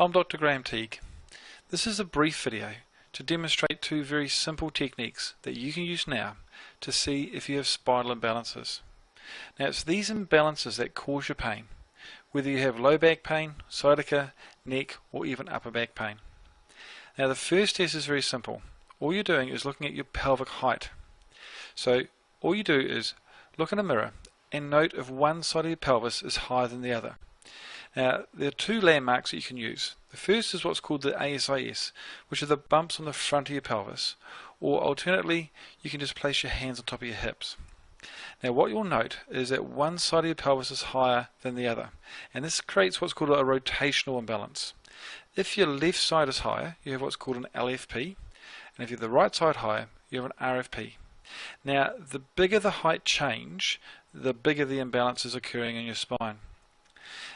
I'm Dr. Graham Teague. This is a brief video to demonstrate two very simple techniques that you can use now to see if you have spinal imbalances. Now it's these imbalances that cause your pain, whether you have low back pain, sciatica, neck or even upper back pain. Now the first test is very simple. All you're doing is looking at your pelvic height. So all you do is look in a mirror and note if one side of your pelvis is higher than the other. Now, there are two landmarks that you can use. The first is what's called the ASIS, which are the bumps on the front of your pelvis, or alternately, you can just place your hands on top of your hips. Now, what you'll note is that one side of your pelvis is higher than the other, and this creates what's called a rotational imbalance. If your left side is higher, you have what's called an LFP, and if you have the right side higher, you have an RFP. Now, the bigger the height change, the bigger the imbalance is occurring in your spine.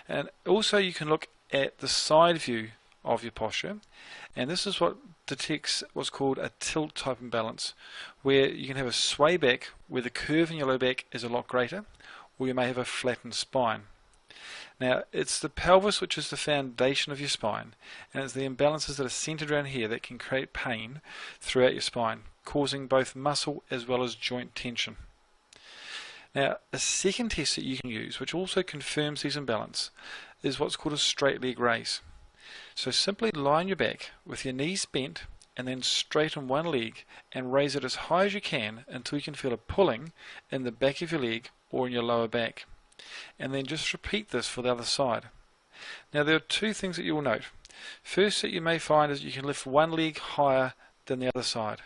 And also you can look at the side view of your posture, and this is what detects what's called a tilt type imbalance, where you can have a sway back where the curve in your low back is a lot greater, or you may have a flattened spine. Now it's the pelvis which is the foundation of your spine, and it's the imbalances that are centered around here that can create pain throughout your spine, causing both muscle as well as joint tension. Now, a second test that you can use, which also confirms these imbalances, is what's called a straight leg raise. So simply lie on your back with your knees bent and then straighten one leg and raise it as high as you can until you can feel a pulling in the back of your leg or in your lower back. And then just repeat this for the other side. Now, there are two things that you will note. First that you may find is you can lift one leg higher than the other side.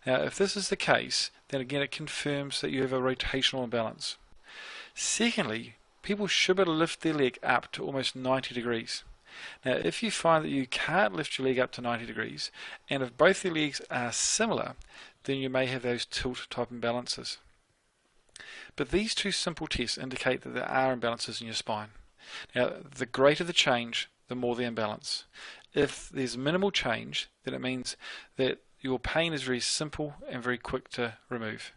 Now, if this is the case, then again it confirms that you have a rotational imbalance. Secondly, people should be able to lift their leg up to almost 90 degrees. Now, if you find that you can't lift your leg up to 90 degrees, and if both your legs are similar, then you may have those tilt type imbalances. But these two simple tests indicate that there are imbalances in your spine. Now, the greater the change, the more the imbalance. If there's minimal change, then it means that your pain is very simple and very quick to remove.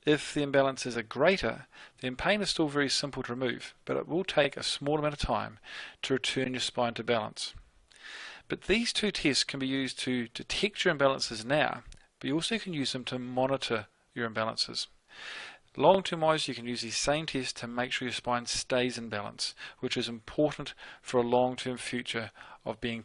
If the imbalances are greater, then pain is still very simple to remove, but it will take a small amount of time to return your spine to balance. But these two tests can be used to detect your imbalances now, but you also can use them to monitor your imbalances. Long-term wise, you can use these same tests to make sure your spine stays in balance, which is important for a long-term future of being